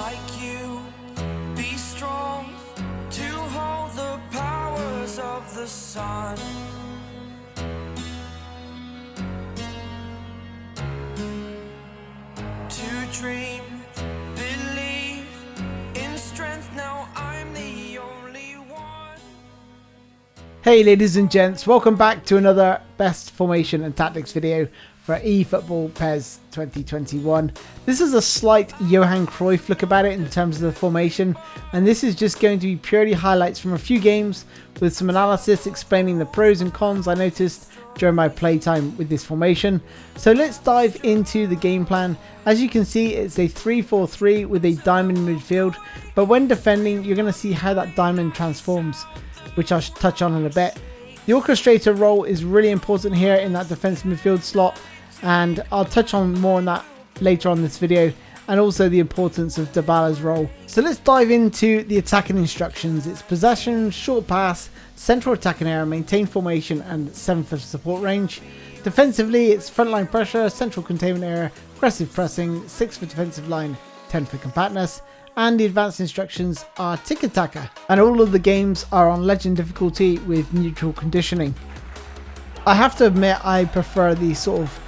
like you. Be strong to hold the powers of the sun. To dream, believe in strength. Now I'm the only one. Hey ladies and gents, welcome back to another best formation and tactics video for eFootball PES 2021. This is a slight Johan Cruyff look about it in terms of the formation, and this is just going to be purely highlights from a few games with some analysis explaining the pros and cons I noticed during my playtime with this formation. So let's dive into the game plan. As you can see, it's a 3-4-3 with a diamond midfield, but when defending you're going to see how that diamond transforms, which I'll touch on in a bit. The orchestrator role is really important here in that defensive midfield slot, and I'll touch on more on that later on in this video, and also the importance of Dybala's role. So let's dive into the attacking instructions. It's possession, short pass, central attacking area, maintain formation, and 7th of support range. Defensively, it's frontline pressure, central containment area, aggressive pressing, 6th for defensive line, 10 for compactness. And the advanced instructions are tiki-taka, and all of the games are on legend difficulty with neutral conditioning. I have to admit I prefer these sort of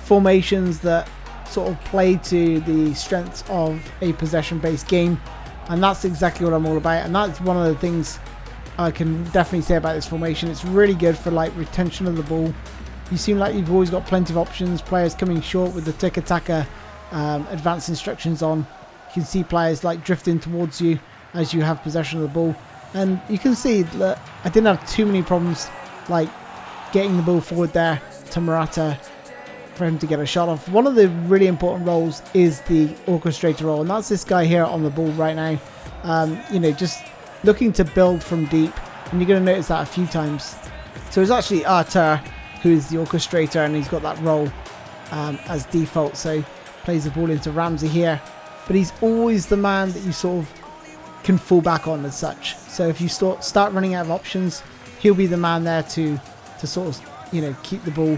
formations that sort of play to the strengths of a possession based game, and that's exactly what I'm all about, and that's one of the things I can definitely say about this formation. It's really good for like retention of the ball. You seem like you've always got plenty of options, players coming short with the tiki-taka advanced instructions on. You can see players like drifting towards you as you have possession of the ball, and you can see that I didn't have too many problems like getting the ball forward there to Morata for him to get a shot off. One of the really important roles is the orchestrator role, and that's this guy here on the ball right now, you know, just looking to build from deep, and you're going to notice that a few times. So it's actually Arthur who is the orchestrator, and he's got that role as default, so plays the ball into Ramsey here. But he's always the man that you sort of can fall back on as such. So if you start running out of options, he'll be the man there to sort of, you know, keep the ball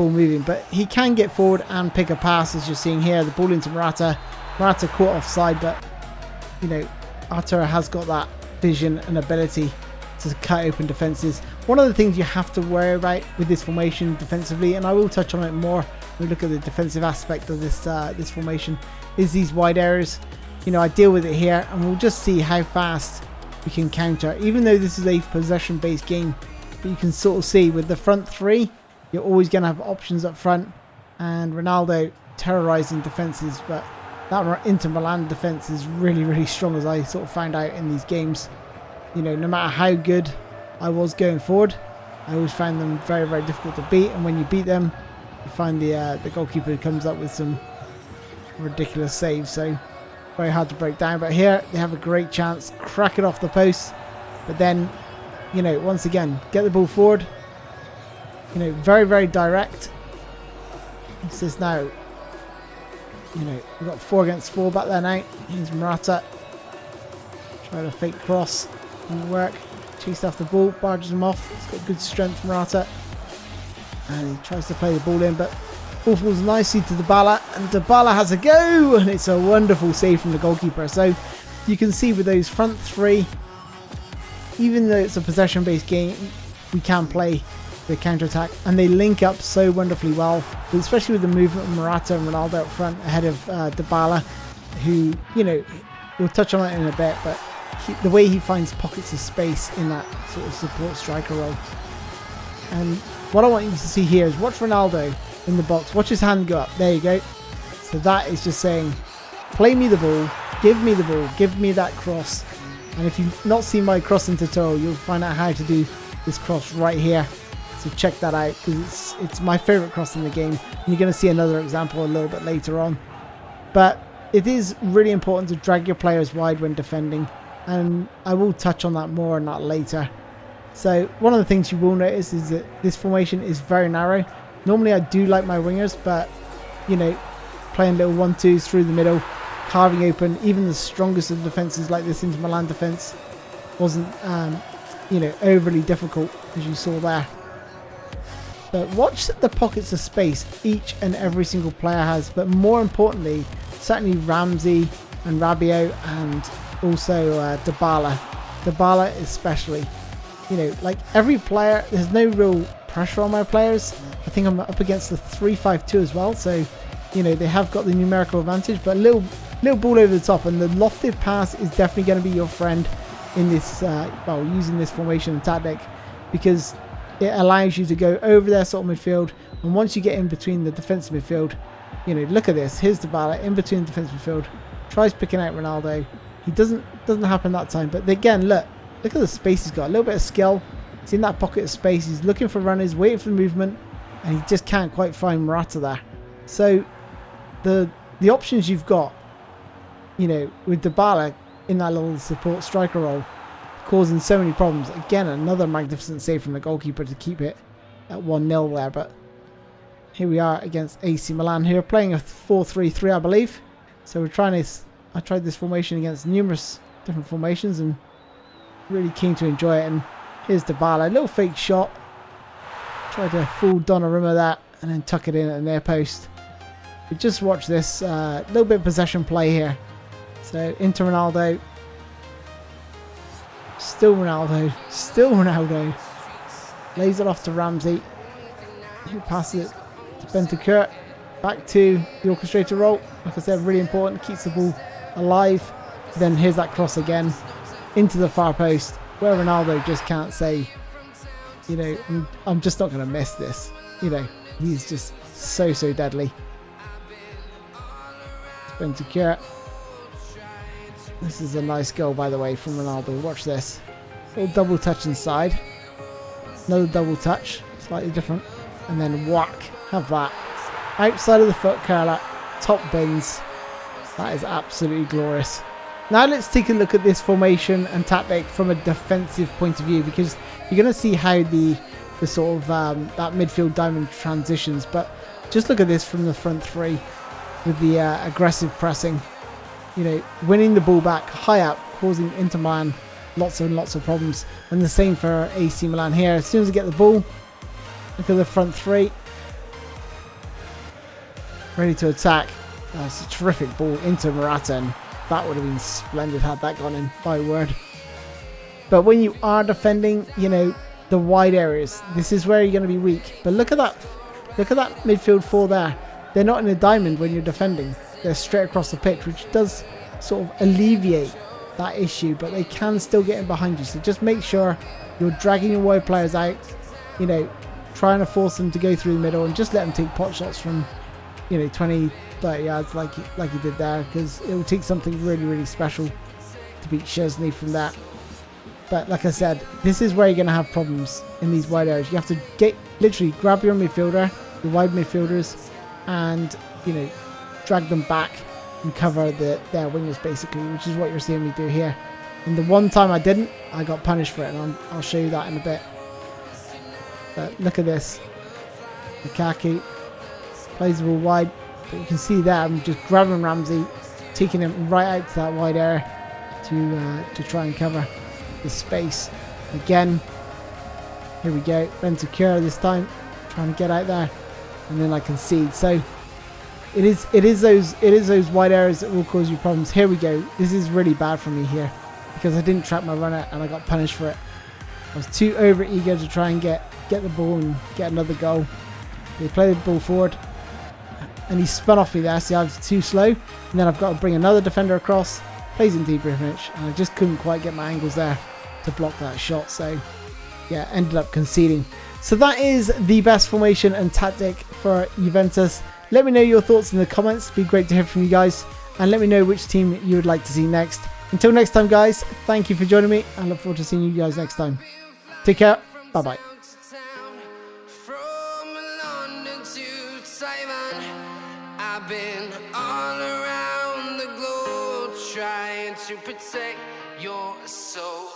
moving. But he can get forward and pick a pass, as you're seeing here. The ball into Morata. Morata caught offside, but you know, Arturo has got that vision and ability to cut open defenses. One of the things you have to worry about with this formation defensively, and I will touch on it more when we look at the defensive aspect of this this formation, is these wide areas. You know, I deal with it here, and we'll just see how fast we can counter, even though this is a possession based game. But you can sort of see with the front three, you're always going to have options up front, and Ronaldo terrorizing defenses. But that Inter Milan defense is really, really strong, as I sort of found out in these games. You know, no matter how good I was going forward, I always found them very, very difficult to beat. And when you beat them, you find the goalkeeper comes up with some ridiculous saves, so very hard to break down. But here they have a great chance, crack it off the post, but then, you know, once again get the ball forward. You know, very, very direct. This is now, you know, we've got 4 against 4 back there now. Here's Morata, try to fake cross, didn't work, chased off the ball, barges him off. He's got good strength, Morata, and he tries to play the ball in, but ball falls nicely to Dybala, and Dybala has a go, and it's a wonderful save from the goalkeeper. So you can see with those front three, even though it's a possession based game, we can play the counter attack, and they link up so wonderfully well, especially with the movement of Morata and Ronaldo up front ahead of Dybala, who, you know, we'll touch on it in a bit, but the way he finds pockets of space in that sort of support striker role. And what I want you to see here is watch Ronaldo in the box, watch his hand go up, there you go. So that is just saying, play me the ball, give me the ball, give me that cross. And if you've not seen my crossing tutorial, you'll find out how to do this cross right here. So check that out, because it's my favorite cross in the game, and you're going to see another example a little bit later on. But it is really important to drag your players wide when defending, and I will touch on that more and that later. So one of the things you will notice is that this formation is very narrow. Normally I do like my wingers, but you know, playing little 1-2s through the middle, carving open even the strongest of defenses like this Inter Milan defense wasn't you know, overly difficult, as you saw there. But watch the pockets of space each and every single player has, but more importantly, certainly Ramsey, and Rabiot, and also Dybala. Dybala especially. You know, like every player, there's no real pressure on my players. I think I'm up against the 3-5-2 as well, so you know they have got the numerical advantage, but a little ball over the top, and the lofted pass is definitely going to be your friend in this well, using this formation and tactic, because it allows you to go over their sort of midfield, and once you get in between the defensive midfield, you know, look at this, here's Dybala in between the defensive midfield, tries picking out Ronaldo. He doesn't happen that time, but again, look at the space he's got, a little bit of skill. He's in that pocket of space, he's looking for runners, waiting for the movement, and he just can't quite find Morata there. So the options you've got, you know, with Dybala in that little support striker role, causing so many problems. Again, another magnificent save from the goalkeeper to keep it at 1-0 there. But here we are against AC Milan, who are playing a 4-3-3, I believe. So we're trying this. I tried this formation against numerous different formations and really keen to enjoy it. And here's Dybala, a little fake shot. Tried to fool Donnarumma that and then tuck it in at the near post. But just watch this, little bit of possession play here. So into Ronaldo. Still Ronaldo. Lays it off to Ramsey. Who passes it to Bentancur. Back to the orchestrator role. Like I said, really important. Keeps the ball alive. Then here's that cross again. Into the far post. Where Ronaldo just can't say, you know, I'm just not going to miss this. You know, he's just so deadly. Bentancur. This is a nice goal, by the way, from Ronaldo. Watch this. Little double touch inside. Another double touch. Slightly different. And then whack. Have that. Outside of the foot curler. Top bins. That is absolutely glorious. Now let's take a look at this formation and tactic from a defensive point of view, because you're going to see how the sort of that midfield diamond transitions. But just look at this from the front three with the aggressive pressing. You know, winning the ball back high up, causing Inter Milan lots of problems. And the same for AC Milan here. As soon as they get the ball, look at the front three. Ready to attack. That's a terrific ball into Morata, and that would have been splendid had that gone in, by word. But when you are defending, you know, the wide areas, this is where you're going to be weak. But look at that midfield four there. They're not in a diamond when you're defending. They're straight across the pitch, which does sort of alleviate that issue, but they can still get in behind you. So just make sure you're dragging your wide players out, you know, trying to force them to go through the middle, and just let them take pot shots from, you know, 20, 30 yards like he did there, because it will take something really special to beat Szczesny from that. But like I said, this is where you're going to have problems in these wide areas. You have to literally grab your midfielder, your wide midfielders, and, you know, drag them back and cover their wingers, basically, which is what you're seeing me do here. And the one time I didn't, I got punished for it, and I'll show you that in a bit. But look at this. Lukaku plays the ball wide, but you can see there I'm just grabbing Ramsey, taking him right out to that wide area to try and cover the space. Again, here we go. Bentancur this time, trying to get out there, and then I concede. So it is those wide areas that will cause you problems. Here we go. This is really bad for me here, because I didn't track my runner and I got punished for it. I was too over eager to try and get the ball and get another goal. They play the ball forward, and he spun off me there. See, I was too slow, and then I've got to bring another defender across. Plays in deep and I just couldn't quite get my angles there to block that shot. So yeah, ended up conceding. So that is the best formation and tactic for Juventus. Let me know your thoughts in the comments. It'd be great to hear from you guys, and let me know which team you would like to see next. Until next time, guys, thank you for joining me. I look forward to seeing you guys next time. Take care. Bye bye. I've been all around the globe trying to protect your soul.